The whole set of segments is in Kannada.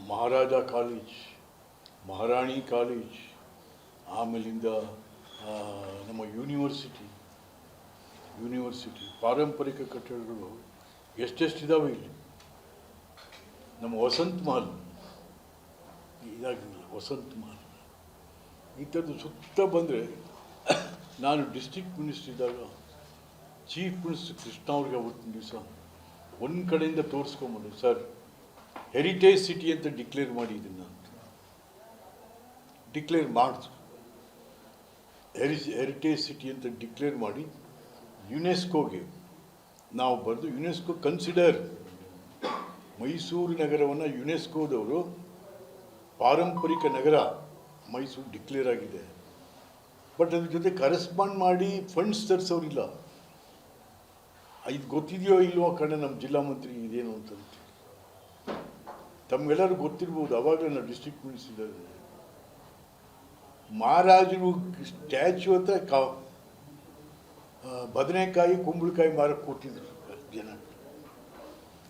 ಮಹಾರಾಜ ಕಾಲೇಜ್, ಮಹಾರಾಣಿ ಕಾಲೇಜ್, ಆಮೇಲಿಂದ ನಮ್ಮ ಯೂನಿವರ್ಸಿಟಿ ಪಾರಂಪರಿಕ ಕಟ್ಟಡಗಳು ಎಷ್ಟೆಷ್ಟಿದ್ದಾವೆ ಇಲ್ಲಿ. ನಮ್ಮ ವಸಂತ ಮಹಲ್ ಇದಾಗಿಲ್ಲ, ವಸಂತ ಮಹಲ್ ಈ ಥರದ್ದು ಸುತ್ತ ಬಂದರೆ ನಾನು ಡಿಸ್ಟ್ರಿಕ್ಟ್ ಮಿನಿಸ್ಟರ್ ಇದ್ದಾಗ ಚೀಫ್ ಮಿನಿಸ್ಟರ್ ಕೃಷ್ಣ ಅವ್ರಿಗೆ ಅವತ್ತಿನ ದಿವಸ ಒಂದು ಕಡೆಯಿಂದ ತೋರಿಸ್ಕೊಂಬಂದು, ಸರ್ ಹೆರಿಟೇಜ್ ಸಿಟಿ ಅಂತ ಡಿಕ್ಲೇರ್ ಮಾಡಿ ಇದನ್ನು ಅಂತ ಡಿಕ್ಲೇರ್ ಮಾಡಿದ್ರು. ಹೆರಿಟೇಜ್ ಸಿಟಿ ಅಂತ ಡಿಕ್ಲೇರ್ ಮಾಡಿ ಯುನೆಸ್ಕೋಗೆ ನಾವು ಬರೆದು, ಯುನೆಸ್ಕೋ ಕನ್ಸಿಡರ್ ಮೈಸೂರು ನಗರವನ್ನು ಯುನೆಸ್ಕೋದವರು ಪಾರಂಪರಿಕ ನಗರ ಮೈಸೂರು ಡಿಕ್ಲೇರ್ ಆಗಿದೆ. ಬಟ್ ಅದ್ರ ಜೊತೆ ಕರೆಸ್ಪಾಂಡ್ ಮಾಡಿ ಫಂಡ್ಸ್ ತರಿಸೋರಿಲ್ಲ. ಇದು ಗೊತ್ತಿದೆಯೋ ಇಲ್ವೋ ಕಡೆ ನಮ್ಮ ಜಿಲ್ಲಾ ಮಂತ್ರಿ ಇದೇನು ಅಂತಂತ ತಮಗೆಲ್ಲರೂ ಗೊತ್ತಿರ್ಬೋದು. ಅವಾಗಲೇ ನಾವು ಡಿಸ್ಟ್ರಿಕ್ಟ್ ಮಿನಿಸ್ಟರ್ ಮಹಾರಾಜರು ಸ್ಟ್ಯಾಚ್ಯೂ ಹತ್ರ ಬದನೆಕಾಯಿ ಕುಂಬಳಕಾಯಿ ಮಾರಕ್ಕೆ ಕೊಟ್ಟಿದ್ರು ಜನ.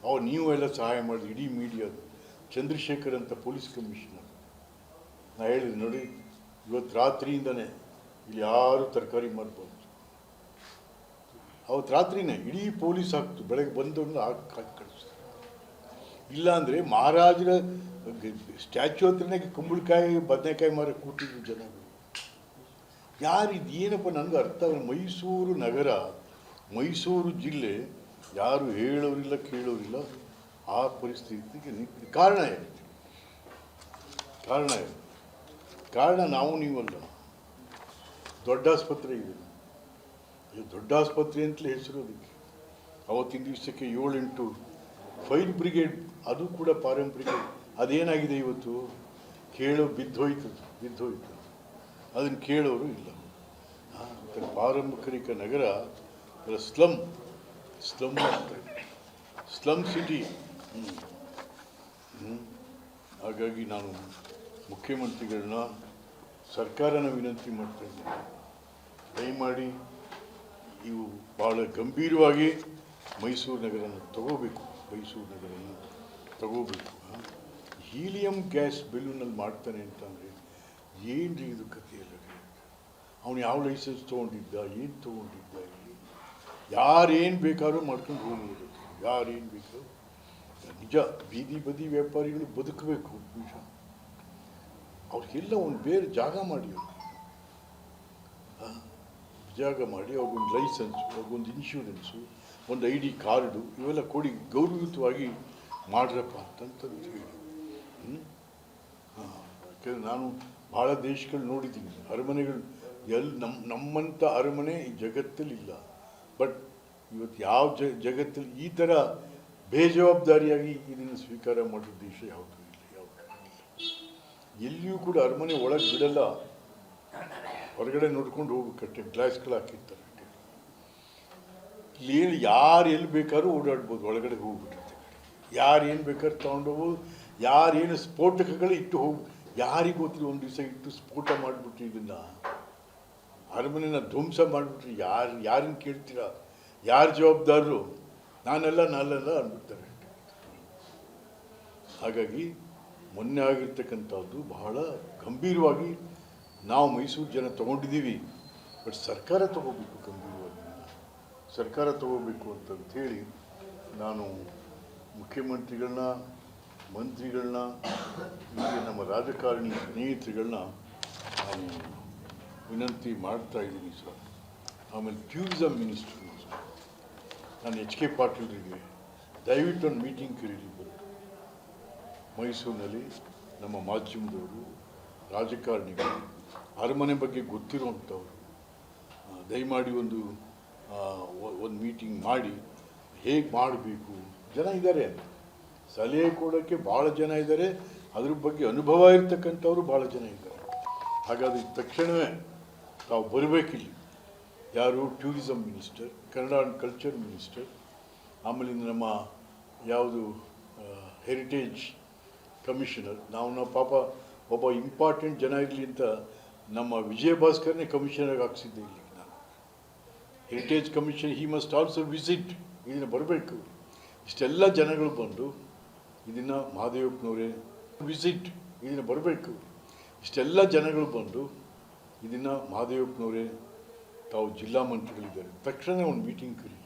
ಅವಾಗ ನೀವು ಎಲ್ಲ ಸಹಾಯ ಮಾಡಿದ್ರಿ, ಇಡೀ ಮೀಡಿಯಾದು. ಚಂದ್ರಶೇಖರ್ ಅಂತ ಪೊಲೀಸ್ ಕಮಿಷನರ್, ನಾ ಹೇಳಿದೆ ನೋಡಿ, ಇವತ್ತು ರಾತ್ರಿಯಿಂದನೇ ಇಲ್ಲಿ ಯಾರು ತರಕಾರಿ ಮಾರ್ಬೋದು. ಅವತ್ತು ರಾತ್ರಿನೇ ಇಡೀ ಪೊಲೀಸ್ ಹಾಕ್ತು, ಬೆಳಗ್ಗೆ ಬಂದವನ್ನ ಹಾಕಿ ಕಳಿಸ್ತು. ಇಲ್ಲಾಂದರೆ ಮಹಾರಾಜರ ಸ್ಟ್ಯಾಚ್ಯೂ ಹತ್ರನೇ ಕುಂಬಳಕಾಯಿ ಬದನೆಕಾಯಿ ಮಾರಕ್ಕೆ ಕೂತಿದ್ರು ಜನಗಳು. ಯಾರಿದು ಏನಪ್ಪ ನನಗೆ ಅರ್ಥ ಆಗಲ್ಲ. ಮೈಸೂರು ನಗರ, ಮೈಸೂರು ಜಿಲ್ಲೆ ಯಾರು ಹೇಳೋರಿಲ್ಲ ಕೇಳೋರಿಲ್ಲ. ಆ ಪರಿಸ್ಥಿತಿಗೆ ಕಾರಣ ಏನು? ಕಾರಣ ನಾವು ನೀವಲ್ಲ. ದೊಡ್ಡ ಆಸ್ಪತ್ರೆ ಇದೆ, ದೊಡ್ಡ ಆಸ್ಪತ್ರೆ ಅಂತಲೇ ಹೆಸರು ಅದಕ್ಕೆ. ಅವತ್ತಿನ ದಿವಸಕ್ಕೆ 7-8 ಫೈರ್ ಬ್ರಿಗೇಡ್, ಅದು ಕೂಡ ಪಾರಂಪರಿಕ. ಅದೇನಾಗಿದೆ ಇವತ್ತು? ಬಿದ್ದೋಯ್ತು. ಅದನ್ನು ಕೇಳೋರು ಇಲ್ಲ. ಪಾರಂಪರಿಕ ನಗರ ಸ್ಲಮ್ ಸಿಟಿ. ಹಾಗಾಗಿ ನಾನು ಮುಖ್ಯಮಂತ್ರಿಗಳನ್ನ, ಸರ್ಕಾರನ ವಿನಂತಿ ಮಾಡ್ತಾ ಇದ್ದೀನಿ, ದಯಮಾಡಿ ಇವು ಭಾಳ ಗಂಭೀರವಾಗಿ ಮೈಸೂರು ನಗರನ ತಗೋಬೇಕು. ಹೀಲಿಯಂ ಗ್ಯಾಸ್ ಬೆಲೂನಲ್ಲಿ ಮಾಡ್ತಾನೆ ಅಂತಂದರೆ ಏನು ರೀ ಇದು ಕಥೆಯಲ್ಲ ರೀ? ಅವನು ಯಾವ ಲೈಸೆನ್ಸ್ ತೊಗೊಂಡಿದ್ದ, ಏನು ತೊಗೊಂಡಿದ್ದ? ಇಲ್ಲಿ ಯಾರೇನು ಬೇಕಾದ್ರೂ ಮಾಡ್ಕೊಂಡು ಹೋಗ್ಬೋದು, ಯಾರೇನು ಬೇಕಾದ್ರೂ. ನಿಜ, ಬೀದಿ ಬದಿ ವ್ಯಾಪಾರಿಗಳು ಬದುಕಬೇಕು. ನಿಜ, ಅವ್ರಿಗೆಲ್ಲ ಒಂದು ಬೇರೆ ಜಾಗ ಮಾಡಿ, ಅವ್ರಿಗೊಂದು ಲೈಸೆನ್ಸು, ಅವ್ರಿಗೊಂದು ಇನ್ಶೂರೆನ್ಸು, ಒಂದು ID ಕಾರ್ಡು, ಇವೆಲ್ಲ ಕೊಡಿ, ಗೌರವಯುತವಾಗಿ ಮಾಡ್ರಪ್ಪ ಅಂತಂತಂದು ಹೇಳಿ. ಯಾಕೆಂದರೆ ನಾನು ಭಾಳ ದೇಶಗಳು ನೋಡಿದ್ದೀನಿ, ಅರಮನೆಗಳು ನಮ್ಮಂಥ ಅರಮನೆ ಈ ಜಗತ್ತಲ್ಲಿಲ್ಲ. ಬಟ್ ಇವತ್ತು ಯಾವ ಜಗತ್ತಲ್ಲಿ ಈ ಥರ ಬೇಜವಾಬ್ದಾರಿಯಾಗಿ ಇದನ್ನು ಸ್ವೀಕಾರ ಮಾಡೋ ದೇಶ ಯಾವುದೂ ಇಲ್ಲ. ಎಲ್ಲಿಯೂ ಕೂಡ ಅರಮನೆ ಒಳಗೆ ಬಿಡಲ್ಲ, ಹೊರಗಡೆ ನೋಡ್ಕೊಂಡು ಹೋಗ್ಬೇಕಟ್ಟೆ. ಗ್ಲಾಸ್ಗಳು ಹಾಕಿರ್ತಾರೆ. ಇಲ್ಲಿ ಯಾರು ಎಲ್ಲಿ ಬೇಕಾದ್ರೂ ಓಡಾಡ್ಬೋದು, ಒಳಗಡೆ ಹೋಗ್ಬಿಟ್ಟಿರ್ತಾರೆ. ಯಾರು ಏನು ಬೇಕಾದ್ರೂ ತೊಗೊಂಡೋಗ್ಬೋದು. ಯಾರೇನು ಸ್ಫೋಟಕಗಳು ಇಟ್ಟು ಯಾರಿಗೆ ಗೊತ್ತಿಲ್ಲ, ಒಂದು ದಿವಸ ಇಟ್ಟು ಸ್ಫೋಟ ಮಾಡಿಬಿಟ್ರಿ, ಇದನ್ನು ಅರಮನೆನ ಧ್ವಂಸ ಮಾಡಿಬಿಟ್ರಿ, ಯಾರನ್ನು ಕೇಳ್ತೀರಾ? ಯಾರು ಜವಾಬ್ದಾರರು? ನಾನಲ್ಲ ಅಂದ್ಬಿಡ್ತಾರೆ. ಹಾಗಾಗಿ ಮೊನ್ನೆ ಆಗಿರ್ತಕ್ಕಂಥದ್ದು ಬಹಳ ಗಂಭೀರವಾಗಿ ನಾವು ಮೈಸೂರು ಜನ ತೊಗೊಂಡಿದ್ದೀವಿ. ಬಟ್ ಸರ್ಕಾರ ತೊಗೋಬೇಕು, ಗಂಭೀರವಾಗಿ ಸರ್ಕಾರ ತೊಗೋಬೇಕು ಅಂತಂಥೇಳಿ ನಾನು ಮುಖ್ಯಮಂತ್ರಿಗಳನ್ನ, ಮಂತ್ರಿಗಳನ್ನ, ಹೀಗೆ ನಮ್ಮ ರಾಜಕಾರಣಿ ಸ್ನೇಹಿತರುಗಳನ್ನ ನಾನು ವಿನಂತಿ ಮಾಡ್ತಾ ಇದ್ದೀನಿ ಸರ್. ಆಮೇಲೆ ಟೂರಿಸಮ್ ಮಿನಿಸ್ಟ್ರು ನಾನು HK ಪಾಟೀಲ್ರಿಗೆ ದಯವಿಟ್ಟು ಒಂದು ಮೀಟಿಂಗ್ ಕರೀರಿ ಬಂದು. ಮೈಸೂರಿನಲ್ಲಿ ನಮ್ಮ ಮಾಧ್ಯಮದವರು, ರಾಜಕಾರಣಿಗಳು, ಅರಮನೆ ಬಗ್ಗೆ ಗೊತ್ತಿರುವಂಥವ್ರು ದಯಮಾಡಿ ಒಂದು ಮೀಟಿಂಗ್ ಮಾಡಿ ಹೇಗೆ ಮಾಡಬೇಕು. ಜನ ಇದ್ದಾರೆ, ಸಲಹೆ ಕೊಡೋಕ್ಕೆ ಭಾಳ ಜನ ಇದ್ದಾರೆ, ಅದ್ರ ಬಗ್ಗೆ ಅನುಭವ ಇರ್ತಕ್ಕಂಥವ್ರು ಭಾಳ ಜನ ಇದ್ದಾರೆ. ಹಾಗಾದರೆ ತಕ್ಷಣವೇ ತಾವು ಬರಬೇಕಿಲ್ಲಿ. ಯಾರು? Tourism minister, Kannada and culture minister, ಆಮೇಲೆ ನಮ್ಮ ಯಾವುದು ಹೆರಿಟೇಜ್ ಕಮಿಷನರ್. ನಾವು ಪಾಪ ಒಬ್ಬ ಇಂಪಾರ್ಟೆಂಟ್ ಜನ ಇರಲಿ ಅಂತ ನಮ್ಮ ವಿಜಯ ಭಾಸ್ಕರ್ನೇ ಕಮಿಷನರ್ಗೆ ಹಾಕ್ಸಿದ್ದೆ ಇಲ್ಲಿ ನಾನು. Heritage commission he must also visit, ಇದನ್ನು ಬರಬೇಕು. ಇಷ್ಟೆಲ್ಲ ಜನಗಳು ಬಂದು ಇದನ್ನು ಮಹಾದೇವಪ್ಪನವರೇ, ವಿಸಿಟ್ ಇದನ್ನು ಬರಬೇಕು. ಇಷ್ಟೆಲ್ಲ ಜನಗಳು ಬಂದು ಇದನ್ನು ಮಹಾದೇವಪ್ಪನವರೇ ತಾವು ಜಿಲ್ಲಾ ಮಂತ್ರಿಗಳಿದ್ದಾರೆ, ತಕ್ಷಣ ಒಂದು meeting curry.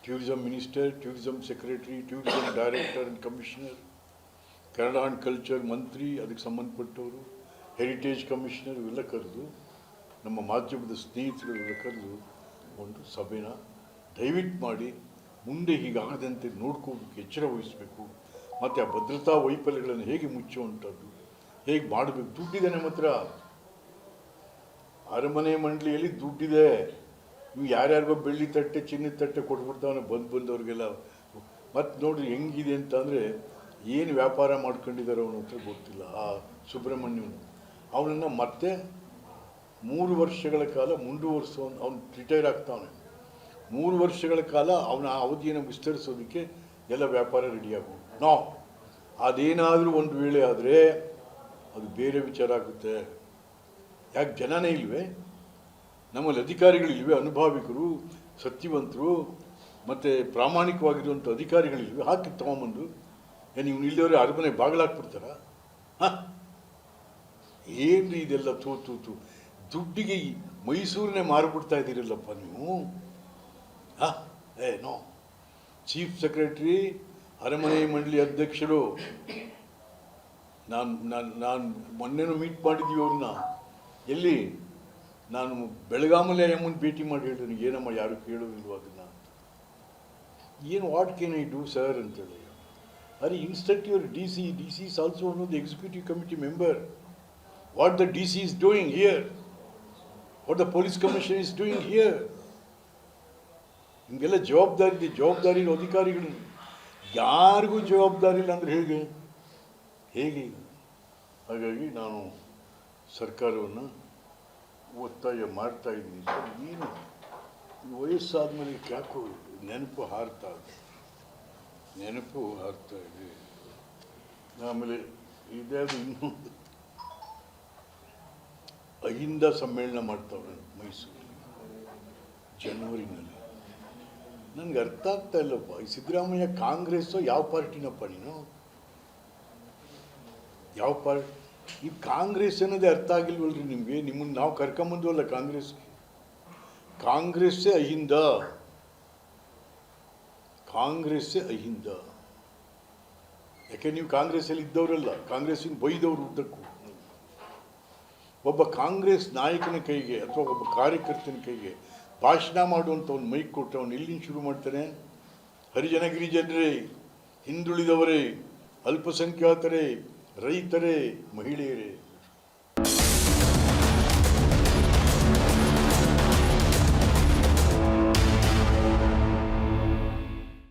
Tourism minister, tourism secretary, tourism director and commissioner, Kannada and culture ಮಂತ್ರಿ, ಅದಕ್ಕೆ ಸಂಬಂಧಪಟ್ಟವರು, ಹೆರಿಟೇಜ್ ಕಮಿಷನರ್ ಇವೆಲ್ಲ ಕರೆದು, ನಮ್ಮ ಮಾಧ್ಯಮದ ಸ್ನೇಹಿತರುಗಳೆಲ್ಲ ಕರೆದು ಒಂದು ಸಭೆನ ದಯವಿಟ್ಟು ಮಾಡಿ ಮುಂದೆ ಹೀಗಾಗದಂತೆ ನೋಡ್ಕೋಬೇಕು, ಎಚ್ಚರ ವಹಿಸಬೇಕು. ಮತ್ತು ಆ ಭದ್ರತಾ ವೈಫಲ್ಯಗಳನ್ನು ಹೇಗೆ ಮುಚ್ಚುವಂಥದ್ದು, ಹೇಗೆ ಮಾಡಬೇಕು. ದುಡ್ಡಿದೆ ನಮ್ಮ ಹತ್ರ, ಅರಮನೆ ಮಂಡಳಿಯಲ್ಲಿ ದುಡ್ಡಿದೆ. ನೀವು ಯಾರ್ಯಾರಿಗೋ ಬೆಳ್ಳಿ ತಟ್ಟೆ ಚಿನ್ನದ ತಟ್ಟೆ ಕೊಟ್ಬಿಡ್ತಾವನೆ ಬಂದವ್ರಿಗೆಲ್ಲ. ಮತ್ತು ನೋಡ್ರಿ ಹೆಂಗಿದೆ ಅಂತಂದರೆ, ಏನು ವ್ಯಾಪಾರ ಮಾಡ್ಕೊಂಡಿದ್ದಾರೆ ಅವನ ಹತ್ರ ಗೊತ್ತಿಲ್ಲ. ಆ ಸುಬ್ರಹ್ಮಣ್ಯನು ಅವನನ್ನು ಮತ್ತೆ 3 ವರ್ಷಗಳ ಕಾಲ ಮುಂದುವರಿಸೋ, ಅವನು ರಿಟೈರ್ ಆಗ್ತಾವನೆ. 3 ವರ್ಷಗಳ ಕಾಲ ಅವನ ಅವಧಿಯನ್ನು ವಿಸ್ತರಿಸೋದಕ್ಕೆ ಎಲ್ಲ ವ್ಯಾಪಾರ ರೆಡಿಯಾಗು. ಅದೇನಾದರೂ ಒಂದು ವೇಳೆ ಆದರೆ ಅದು ಬೇರೆ ವಿಚಾರ ಆಗುತ್ತೆ. ಯಾಕೆ ಜನನೇ ಇಲ್ವೇ? ನಮ್ಮಲ್ಲಿ ಅಧಿಕಾರಿಗಳಿಲ್ವೇ? ಅನುಭಾವಿಕರು, ಸತ್ಯವಂತರು ಮತ್ತು ಪ್ರಾಮಾಣಿಕವಾಗಿರುವಂಥ ಅಧಿಕಾರಿಗಳಿಲ್ವೇ? ಹಾಕಿ ತೊಗೊಂಬಂದು ನೀವು ಇಲ್ಲದವ್ರೆ ಅರಮನೆ ಬಾಗಿಲಾಕ್ಬಿಡ್ತಾರ? ಹಾಂ, ಏನು ಇದೆಲ್ಲ? ತೂ ದುಡ್ಡಿಗೆ ಮೈಸೂರನ್ನೇ ಮಾರಿಬಿಡ್ತಾ ಇದ್ದೀರಲ್ಲಪ್ಪ ನೀವು. ಹಾಂ, ನೋ. ಚೀಫ್ ಸೆಕ್ರೆಟರಿ, ಅರಮನೆ ಮಂಡಳಿ ಅಧ್ಯಕ್ಷರು, ನಾನು ಮೊನ್ನೆನೂ ಮೀಟ್ ಮಾಡಿದ್ದೀವಿ ಅವ್ರನ್ನ. ಎಲ್ಲಿ? ನಾನು ಬೆಳಗಾಮಲ್ಲೇ ಅಮ್ಮನ ಭೇಟಿ ಮಾಡಿ ಹೇಳಿದ್ರು, ಏನಮ್ಮ ಯಾರು ಕೇಳೋದಿಲ್ವ ಅದನ್ನು? ಏನು what can I do sir ಅಂತೇಳಿ. ಅರೆ, instruct your D C is also one of the executive committee member. What the D C is doing here, what the police commissioner is doing here. ನಿಮಗೆಲ್ಲ ಜವಾಬ್ದಾರಿ ಇರೋ ಅಧಿಕಾರಿಗಳು. ಯಾರಿಗೂ ಜವಾಬ್ದಾರಿ ಇಲ್ಲ ಅಂದರೆ ಹೇಗೆ? ಹಾಗಾಗಿ ನಾನು ಸರ್ಕಾರವನ್ನು ಒತ್ತಾಯ ಮಾಡ್ತಾ ಇದ್ದೀನಿ ಸರ್. ಏನು ವಯಸ್ಸಾದ ಮೇಲೆ ಯಾಕೋ ನೆನಪು ಹಾರ್ತಾ ಇದೆ. ಆಮೇಲೆ ಇದ್ಯಾವುದು ಇನ್ನೊಂದು ಅಹಿಂದ ಸಮ್ಮೇಳನ ಮಾಡ್ತಾವ್ರೆ ಮೈಸೂರಲ್ಲಿ ಜನವರಿನಲ್ಲಿ. ನನಗೆ ಅರ್ಥ ಆಗ್ತಾ ಇಲ್ಲಪ್ಪ. ಈ ಸಿದ್ದರಾಮಯ್ಯ ಕಾಂಗ್ರೆಸ್ಸೋ ಯಾವ ಪಾರ್ಟಿನಪ್ಪ ನೀನು? ಯಾವ ಪಾರ್ಟಿ? ಈ ಕಾಂಗ್ರೆಸ್ ಅನ್ನೋದೇ ಅರ್ಥ ಆಗಿಲ್ವಲ್ರಿ ನಿಮಗೆ? ನಿಮ್ಮನ್ನು ನಾವು ಕರ್ಕೊಂಬಂದ್ವಲ್ಲ ಕಾಂಗ್ರೆಸ್ಗೆ. ಕಾಂಗ್ರೆಸ್ಸೇ ಅಹಿಂದ. ಯಾಕೆ ನೀವು ಕಾಂಗ್ರೆಸ್ಸಲ್ಲಿ ಇದ್ದವರಲ್ಲ, ಕಾಂಗ್ರೆಸ್ಸಿನ ಬೈದವರು ಉದ್ದಕ್ಕೂ. ಒಬ್ಬ ಕಾಂಗ್ರೆಸ್ ನಾಯಕನ ಕೈಗೆ ಅಥವಾ ಒಬ್ಬ ಕಾರ್ಯಕರ್ತನ ಕೈಗೆ ಭಾಷಣ ಮಾಡುವಂಥ ಒಂದು ಮೈಕ್ ಕೊಟ್ಟು ಅವನು ಎಲ್ಲಿಂದ ಶುರು ಮಾಡ್ತಾನೆ? ಹರಿಜನ ಗಿರಿಜನರೇ, ಹಿಂದುಳಿದವರೇ, ಅಲ್ಪಸಂಖ್ಯಾತರೇ, ರೈತರೇ, ಮಹಿಳೆಯರೇ,